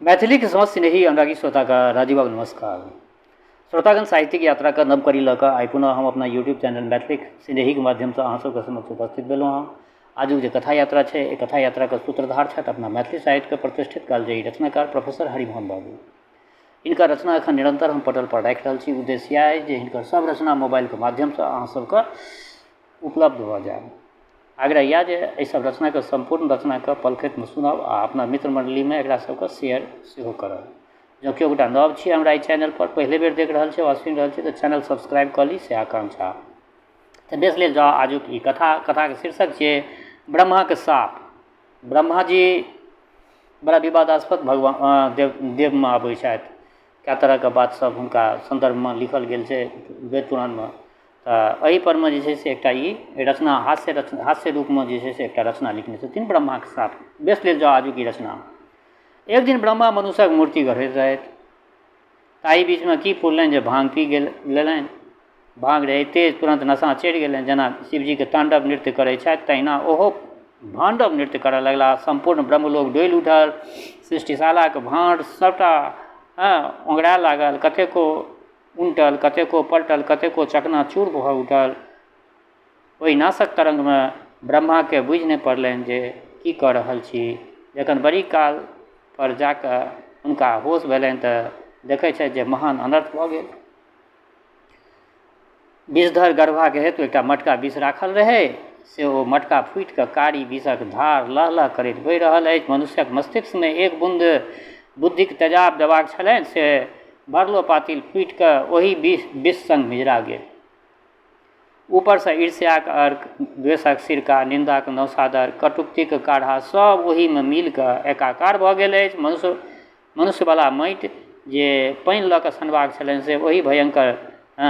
मैथिली के समस्त स्नेही अनुरागी श्रोता का राजीव नमस्कार। श्रोतागण साहित्यिक यात्रा का नव करी लऽ आई पुनः हम अपना यूट्यूब चैनल मैथिली स्नेही के माध्यम से अहाँ सबके समक्ष उपस्थित भेलहुँ हँ। आजुक जे कथा यात्रा है एक कथा यात्रा के सूत्रधार छथि अपना मैथिली साहित्य के प्रतिष्ठित कालजयी रचनाकार प्रोफेसर हरिमोहन बाबू। इनका रचना एखन निरंतर हम पटल पर राखि रहल छी। उद्देश्य है जे हिनकर सब रचना मोबाइल के माध्यम से अहाँ सबके उपलब्ध भऽ जाए। आग्रह यऽ जे एहि सब रचना के संपूर्ण रचना के पलखति में सुनब आ अपना मित्र मंडली में एकरा सबके शेयर सेहो करब। जँ केओ गोटा नव छी हमरा ई चैनल पर पहले बेर देख रहल छै वा सुनि रहल छै तऽ चैनल सब्सक्राइब कऽ ली से आकांक्षा। तऽ बेस लेल जाउ आजुक ई कथा के शीर्षक छै ब्रह्मा के साप। ब्रह्मा जी बड़ा विवादास्पद भगवान देव में आबै छथि। कए तरह के बात सब हुनका संदर्भ में लिखल गेल छै वेद पुराण में। तऽ एहि पर में जे छै से एकटा ई रचना हास्य रूप में जे छै से एकटा रचना लिखने छथिन ब्रह्मा के साप। बेस लेल जाउ आजुक ई रचना। एक दिन ब्रह्मा मनुष्यक मूर्ति गढ़ैत रहथि। ताहि बीच में की पुरलनि जे भांग पी लेलनि। भांग रहै तेज तुरंत नशा चढ़ि गेलनि। जेना शिवजी के तांडव नृत्य करै छथि तहिना ओहो भांडव नृत्य करऽ लगला। संपूर्ण ब्रह्मलोक डोलि उठल। सृष्टिशाला के भांड सबटा ओंघराए लागल। कतेको उनटल, कतेको पलटल, कतेको चकनाचूर भऽ उठल। ओहि नाशक तरंग में ब्रह्मा के बुझि नहि पड़लनि जे की कऽ रहल छी। जखन बड़ी काल पर जाकऽ हुनका होश भेलनि तऽ देखै छथि जे महान अनर्थ भऽ गेल। विषधर गर्भा के हेतु एकटा मटका विष राखल रहै से ओ मटका फूटि कऽ कारी विषक धार लह लह करैत बहि रहल अछि। मनुष्यक मस्तिष्क में एक बूंद बुद्धिक तेजाब देबाक छलनि से भरलो पातिल फूटि कऽ ओहि विष संग मिजरा गेल। ऊपर से ईर्ष्याक अर्क, द्वेषक सिरका, निंदाक नौसादर, कटुक्तिक काढ़ा सब ओही में मिल कऽ एकाकार भऽ गेल अछि। मनुष्यवला माटि जे पानि लऽ कऽ सनबाक छलनि से ओही भयंकर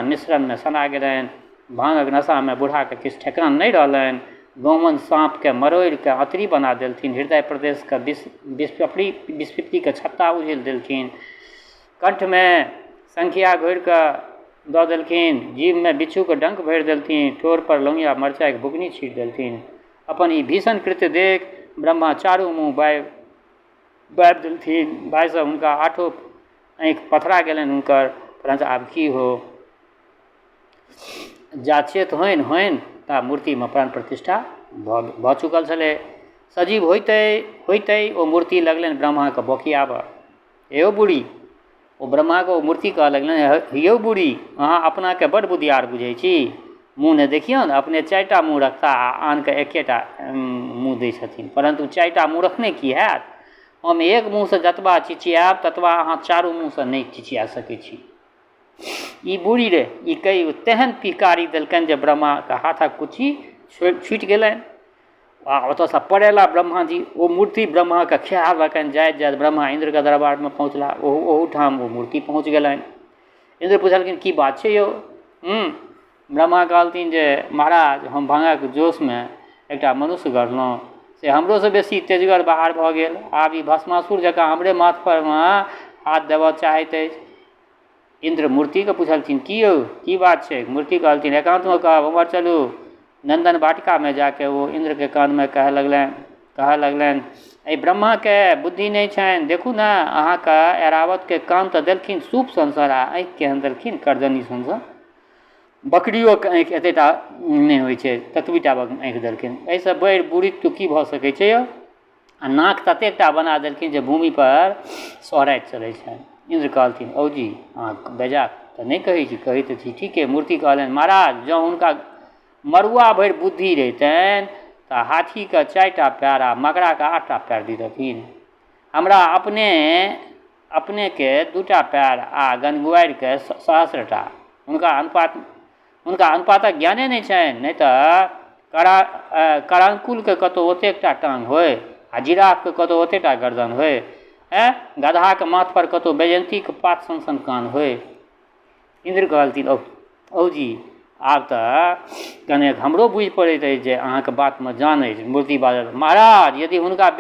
मिश्रण में सना गेलनि। भांगक नशा में बूढ़ा के किछु ठेकान नहीं रहलनि। गौमन साँप के मरोड़ि के अतरी बना देलथिन। हृदय प्रदेश के विस्फीप्ति के छत्ता उझिल देलखिन। कंठ में संखिया घोरि कऽ दऽ देलखिन। जीभ में बिच्छू के डंक भरि देलथिन। ठोर पर लौंगिया मरचाई के बुकनी छीट देलथिन। अपन ई भीषण कृत्य देख ब्रह्मा चारू मुँह बाबि देलथिन। भाइसँ हुनका आठो आँखि पथरा गेलनि हुनकर। परंतु आब की हो, जा चेत होइन ता मूर्ति में प्राण प्रतिष्ठा भऽ चुकल छलै। सजीव होइते ओ मूर्ति लगलनि ब्रह्मा के बौखियाबऽ। हे बूढ़ी, ओ ब्रह्मा के ओ मूर्ति कहऽ लगलनि, यौ बूढ़ी, अहाँ अपना के बड़ बुधियार बुझै छी। मुँह ने देखियौ ने, अपने 4टा मुँह रखता आ आन के 1टा मुँह दै छथिन। परंतु 4टा मुँह रखने की हैत? हम एक मुँह से जतबा चिचियाब ततबा अहाँ चारू मुँह से नहीं चिचिया सकै छी। ई बूढ़ी रे, ई कई तेहन पिकारी देलकनि जे ब्रह्मा के हाथक कुची छूटि गेलनि। आ ओतऽसँ पड़ेला ब्रह्मा जी। ओ मूर्ति ब्रह्मा के ख्याल रखनि। जाइत जाइत ब्रह्मा इंद्र के दरबार में पहुँचला। ओहूठाम ओ मूर्ति पहुँच गेलनि। इंद्र पुछलखिन, की बात छै यौ? ब्रह्मा कहलथिन जे महाराज, हम भांगक जोश में एकटा मनुष्य गढ़लहुँ, से हमरो से बेसी तेजगर बाहर भऽ गेल। आब ई भस्मासुर जकाँ हमरे माथ पर में हाथ देबऽ चाहैत अछि। इंद्र मूर्ति के पूछलथिन, की यौ, की बात छै? मूर्ति कहलथिन, एकांत में कहब, उमर चलू। नंदन वाटिका में जाके वो इंद्र के कान में कहऽ लगलनि, एहि ब्रह्मा के बुद्धि नहीं छनि। देखू ने, अहाँ के ऐरावत के कान तऽ देलखिन सूप संसर आ आँखि केहन देलखिन कर्दनी संसर। बकरियो के आँखि एतेटा नहीं होइ छै, ततबीटा आँखि देलखिन। एहिसँ बढ़ि बुढ़ित्व की भऽ सकै छै यौ? आ नाक ततेकटा बना देलखिन जे भूमि पर सोहराइत चलै छनि। इंद्र कहलथिन, औजी, अहाँ बेजाक तऽ नहीं कहै छी, कहै तऽ छी ठीके। मूर्ति कहलनि, महाराज, जँ हुनका मरुआ भरि बुद्धि रहितनि तऽ हाथी के 4टा पैर आ मकड़ा के 8टा पैर देथिन। हमरा अपने के 2टा पैर आ गनगुआरि के सहस्रटा। हुनका अनुपातक ज्ञाने नहीं छनि। नहीं तऽ करांकुल के कतौ ओतेकटा टांग होय आ जिराफ के कतौ ओतेकटा गर्दन होय। गधा के माथ पर कतौ बैजंती के पात सन कान होय। इंद्र कहलथिन, औजी, आब तऽ कनेक हमरो बुझि पड़ैत अछि जे अहाँके बात में जान अछि। मूर्ति बाजल, महाराज, यदि हुनकर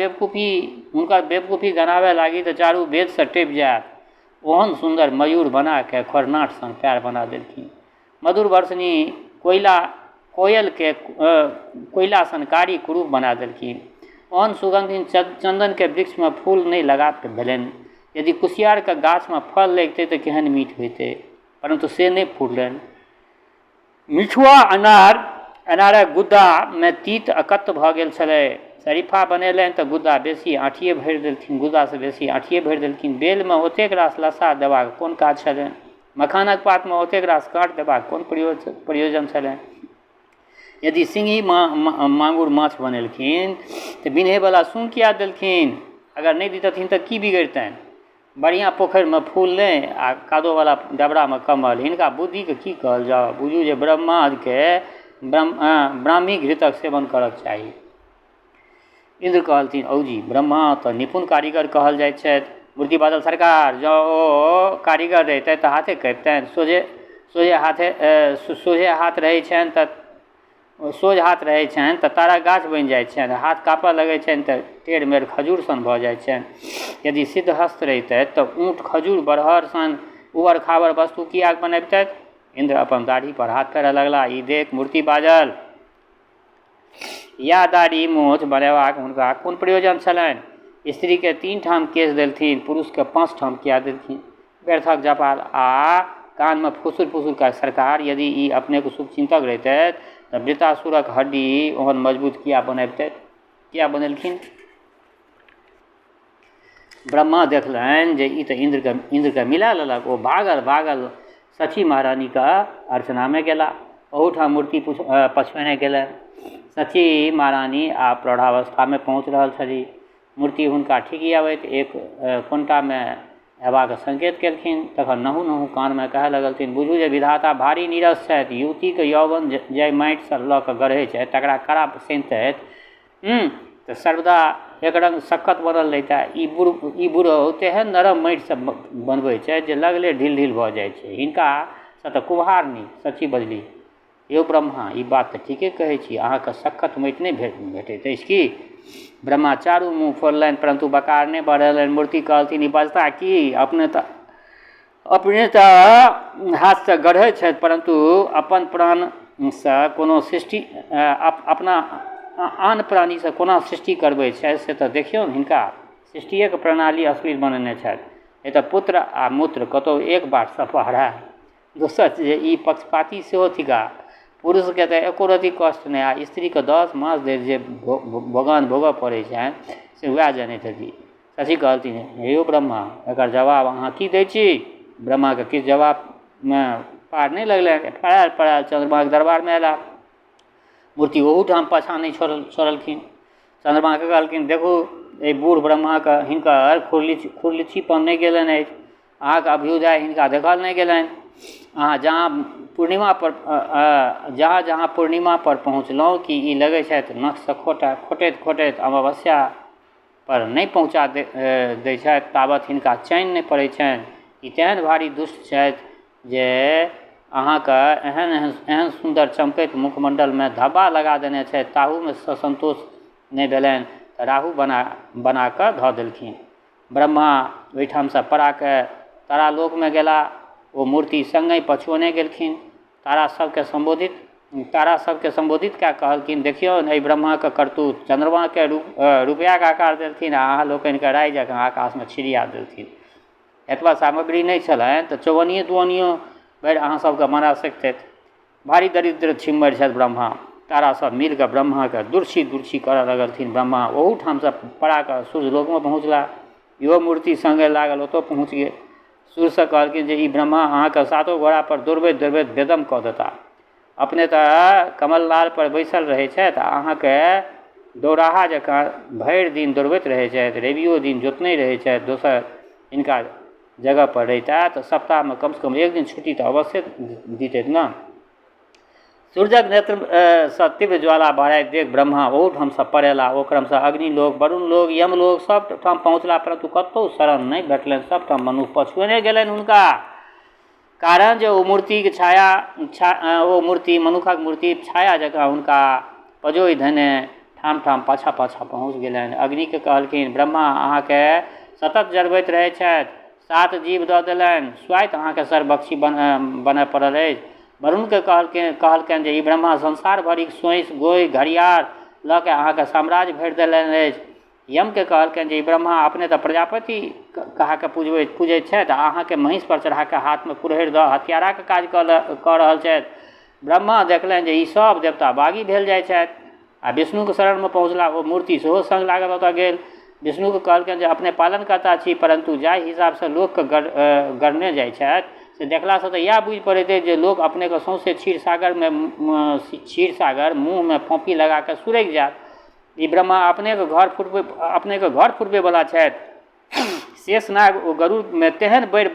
बेवकूफी गनाबे लागी तऽ चारू वेद से टपि जायत। ओहन सुंदर मयूर बना के खोरनाट सन पैर बना देलखिन। मधुर वर्षनी कोयल के कोयला सन कारी कुरूप बना देलखिन। ओहन सुगंधित चंदन के वृक्ष में फूल नहीं लगा भेलनि। यदि कुसियारके गाछमे फल लगितै तऽ केहन मीठ होइतै, परन्तु से नहि फुरलनि। मिठुआ अनारक गुद्दामे तीत अकत्त भऽ गेल छलै। शरीफा बनेलनि तऽ गुद्दा बेसी आँठिए भरि देलखिन, गुद्दासँ बेसी आँठिए भरि देलखिन। बेलमे ओतेक रास लस्सा देबाक कोन काज छलनि? मखानक पातमे ओतेक रास काँट देबाक कोन प्रयोजन छलनि? यदि सिंही मांगुर माछ बनेलखिन तऽ बिन्हेवला सून किया देलखिन? अगर नहि दैतथिन तऽ की बिगड़तनि? बढ़िआँ पोखरिमे फूल नहि आ कादोवला डबरामे कमल, हिनका बुद्धिके की कहल जाउ? बुझू जे ब्रह्माके ब्राह्मी घृतक सेवन करक चाही। इंद्र कहलथिन, औजी ब्रह्मा तऽ निपुण कारीगर कहल जाइत छथि। मूर्ति बादल सरकार, जँ ओ कारीगर रहितै तऽ हाथे कबितनि। सोझे हाथ रहै छनि तऽ तारा गाछ बनि जाइ छनि, हाथ कापऽ लगै छनि तऽ टेढ़ मेढ़ खजूर सन भऽ जाइ छनि। यदि सिद्ध हस्त रहितै तऽ ऊँट खजूर बरहर सन उबड़ खाबड़ वस्तु किया बनबितथि? इंद्र अपन दाढ़ी पर हाथ फेरऽ लगला। ई देख मूर्ति बाजल, या दाढ़ी मोछ बनेबाक हुनका कोन प्रयोजन छलनि? स्त्रीके 3 ठाम केश देलथिन, पुरुषके 5 ठाम किया देलखिन? व्यर्थक जपाल आ कानमे फुसुर फुसुर का सरकार, यदि ई अपनेके शुभचिन्तक रहितै तऽ वृतासुरक हड्डी ओहन मजबूत किया बनेलखिन? ब्रह्मा देखलनि जे ई तऽ इंद्रके मिला लेलक। ओ भागल सची महारानीके अर्चनामे गेला। ओहूठाम मूर्ति पछुएने गेलनि। सची महारानी आ प्रौढ़ावस्थामे पहुँच रहल छली। मूर्ति हुनका ठीकी अबैत एक कोनटामे हेबाक संकेत केलखिन। तखन नहु नहु कानमे कहऽ लगलथिन, बुझू जे विधाता भारी नीरस छथि। युवतीके यौवन जाहि माटिसँ लऽ कऽ गढ़ै छथि तकरा कड़ा सैंतथि तऽ सर्वदा एक रंग सक्कत बनल रहिता। ई बुढ़ो तेहन नरम माटिसँ बनबै छै जे लगले ढील ढील भऽ जाइ छै। हिनकासँ तऽ कुम्हार नीक। सची बजली, यौ ब्रह्मा, ई बात तऽ ठीके कहै छी। अहाँके सक्कत माटि नहि भेटैत अछि की? ब्रह्मा चारू मुँह फोड़लनि परन्तु बकार नहि बढ़ेलनि। मूर्ति कहलथिन, ई बजता की? अपने तऽ हाथसँ गढ़ै छथि, परन्तु अपन प्राणसँ कोनो सृष्टि अपना आन प्राणीसँ कोना सृष्टि करबै छथि से तऽ देखियौ। हिनका सृष्टिएके प्रणाली असली बनेने छथि। नहि तऽ पुत्र आ मूत्र कतहु एक बाट सफहरा। दोसर जे ई पक्षपाती सेहो थिका। पुरुषके तऽ एको रति कष्ट नहि, आ स्त्रीके 10 मास धरि जे भोगान भोगऽ पड़ै छनि से वएह जनैत हेती। सची कहलथिन, हे यौ ब्रह्मा, एकर जवाब अहाँ की दै छी? ब्रह्माके किछु जवाबमे पार नहि लगलनि। पड़ायल चन्द्रमाके दरबारमे अयला। मूर्ति ओहूठाम पाछाँ नहि छोड़लखिन। चन्द्रमाके कहलखिन, देखू एहि बूढ़ ब्रह्माके हिनकर खुरलिच्चीपन नहि गेलनि अछि। अहाँके अभ्युदय हिनका देखल नहि गेलनि। अहाँ जहाँ पूर्णिमा पर पहुँचलहुँ कि ई लगै छथि नखसँ खोटैत अमावस्या पर नहि पहुँचा दै छथि ताबत हिनका चैन नहि पड़ै छनि। ई तेहन भारी दुष्ट छथि जे अहाँके एहन सुन्दर चमकैत मुखमण्डलमे धब्बा लगा देने छथि, ताहूमे संतोष नहि भेलनि तऽ राहु बना कऽ धऽ देलखिन। ब्रह्मा ओहिठामसँ पड़ाके तारालोकमे गेला। ओ मूर्ति सङ्गहि पछुओने गेलखिन। तारा सबके संबोधित कऽ कहलखिन, देखियौ एहि ब्रह्माके करतूत। चन्द्रमाके रुपैआके आकार देलखिन आ अहाँ लोकनिके राइ जकाँ आकाशमे छिड़िया देलखिन। एतबा सामग्री नहि छलनि तऽ चौवनिए दुअनियो भरि अहाँ सबके मना सकतथि। भारी दरिद्र छिम्मरि छथि ब्रह्मा। तारा सब मिलकऽ ब्रह्माके दुर्छी करऽ लगलथिन। ब्रह्मा ओहूठामसँ पड़ाकऽ सूर्यलोकमे पहुँचला। इहो मूर्ति सङ्गे लागल, ओतऽ पहुँच गेल। सूर्यसँ कहलखिन जे ई ब्रह्मा अहाँके 7 घोड़ा पर दौड़बैत बेदम कऽ देता। अपने तऽ कमल लाल पर बैसल रहै छथि आ अहाँके दौड़ाहा जकाँ भरि दिन दौड़बैत रहै छथि, रवियो दिन जोतने रहै छथि। दोसर हिनका जगह पर रहिता तऽ सप्ताहमे कमसँ कम 1 दिन छुट्टी तऽ अवश्य दितथि ने। सूर्यक नेत्रसँ तीव्र ज्वाला बढ़ाइत देख ब्रह्मा ओहूठामसँ पड़ेला। ओ क्रमसँ अग्निलोक, वरुण लोक, यमलोक सब ठाम पहुँचला, परन्तु कतहु शरण नहि भेटलनि। सबठाम मनुष्य पछुएने गेलनि हुनका। कारण जे ओ मूर्ति मनुखक मूर्ति छाया जकाँ हुनका पजोइ धने ठाम ठाम पाछा पहुँच गेलनि। अग्निके कहलखिन, ब्रह्मा अहाँके सतत जरबैत रहै छथि, 7 जीव दऽ देलनि, स्वाति अहाँके सर्वभक्षी बनय पड़ल अछि। वरुणके कहलकनि जे ई ब्रह्मा संसार भरिक सोँसि गोहि घड़ियार लऽ के अहाँके साम्राज्य भरि देलनि अछि। यमके कहलकनि जे ई ब्रह्मा अपने तऽ प्रजापति कहाके पूजै छथि, अहाँके महिष पर चढ़ाके हाथमे कुरहरि दऽ हत्याराके काज कऽ रहल छथि। ब्रह्मा देखलनि जे ई सब देवता बागी भेल जाइ छथि आ विष्णुके शरणमे पहुँचला। ओ मूर्ति सेहो सङ्ग लागल ओतऽ गेल। विष्णुके कहलकनि जे अपने पालनकर्ता छी, परन्तु जाहि हिसाबसँ लोकके गढ़ने जाइ छथि से देखलासँ तऽ इएह बुझि पड़ैत अछि जे लोक अपनेके सौँसे क्षीर सागर मुँहमे फोँपी लगाकऽ सुरकि जायत। ई ब्रह्मा अपनेके घर फुरबैवला छथि। शेषनाग ओ गरुड़मे तेहन बैर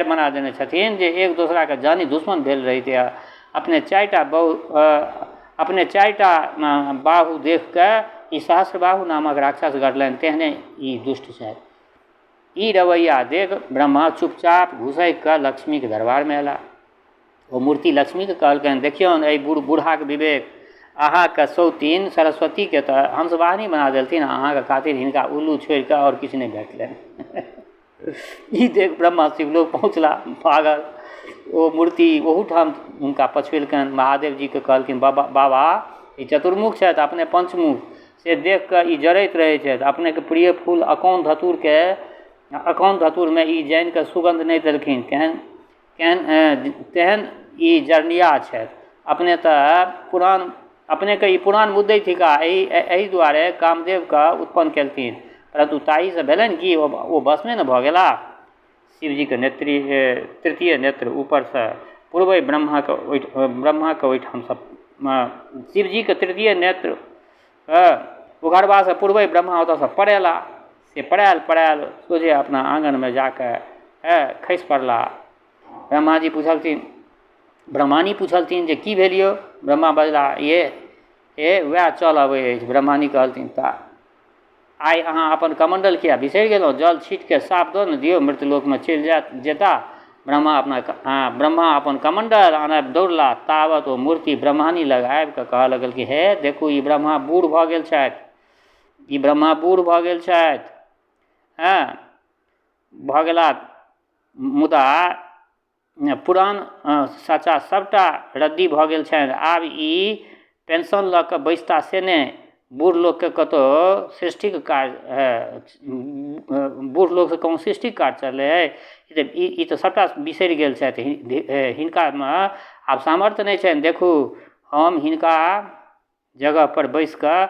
बना देने छथिन जे एक दोसराके जानी दुश्मन भेल रहैत यऽ। अपने चारिटा बाहु देख कऽ ई सहस्रबाहु नामक राक्षस गढ़लनि, तेहने ई दुष्ट छथि। ई रवैया देख ब्रह्मा चुपचाप घुसि कऽ लक्ष्मीके दरबारमे अयला। ओ मूर्ति लक्ष्मीके कहलकनि, देखियौन एहि बूढ़ाके विवेक, अहाँके सौतीन सरस्वतीके तऽ हंसवाहिनी बना देलथिन, अहाँके खातिर हिनका उल्लू छोड़ि कऽ आओर किछु नहि भेटलनि। ई देख ब्रह्मा शिवलोक पहुँचला भागल। ओ मूर्ति ओहूठाम हुनका पछुएलकनि। महादेव जीके कहलखिन, बाबा ई चतुर्मुख छथि, अपने पंचमुख, से देख कऽ ई जरैत रहै छथि। अपनेके प्रिय फूल अकौन धतूरमे ई जानि कऽ सुगन्ध नहि देलखिन, तेहन ई जरनिया छथि। अपनेके ई पुरान मुद्दै थिका, एहि दुआरे कामदेवके उत्पन्न केलखिन, परन्तु ताहीसँ भेलनि कि ओ भस्मे न भऽ गेला। शिवजीके तृतीय नेत्र ऊपरसँ पूर्वे ब्रह्माके ओहिठामसँ शिवजीके तृतीय नेत्र उघड़बासँ पूर्वे ब्रह्मा ओतऽसँ पड़ेला। से पड़ायल सोझे अपना आँगनमे जाकऽ खसि पड़ला। ब्रह्मानी पूछलथिन जे की भेल यौ? ब्रह्मा बजला, वएह चल अबै अछि। ब्रह्मानी कहलथिन, तऽ आइ अहाँ अपन कमण्डल किया बिसरि गेलहुँ? जल छीटके साफ दऽ ने दियौ, मृत्यलोकमे चलि जेता। ब्रह्मा अपन कमण्डल आनय दौड़ला। तावत ओ मूर्ति ब्रह्मानी लग आबि कऽ कहऽ लगल कि हे देखू, ई ब्रह्मा बूढ़ भऽ गेल छथि। भऽ गेला, मुदा पुरान सचा सबटा रद्दी भऽ गेल छनि। आब ई पेंशन लऽ कऽ बैसता से नहि। बूढ़ लोकके कतहु सृष्टिके कार्य बूढ़ लोकसँ कहूँ सृष्टिके कार्य चललै है। ई तऽ सबटा बिसरि गेल छथि। हिनकामे आब सामर्थ्य नहि छनि। देखू, हम हिनका जगह पर बैस कऽ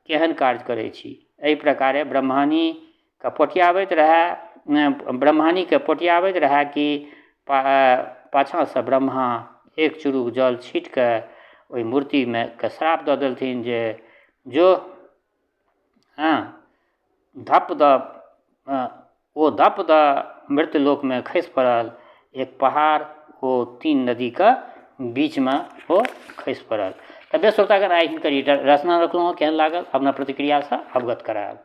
केहन कार्य करै छी। एहि प्रकारे ब्रह्मानीके पोटियाबैत रहए कि पाछाँसँ ब्रह्मा एक चुरुक जल छीट कऽ ओहि मूर्तिमे के श्राप दऽ देलथिन जे जो धप दऽ मृत्यलोकमे खसि पड़ल। एक पहाड़ ओ 3 नदीके बीचमे ओ खसि पड़ल। तऽ बेस श्रोतागण, आइ हिनकर रचना रखलहुँ, केहन लागल अपना प्रतिक्रियासँ अवगत करायब।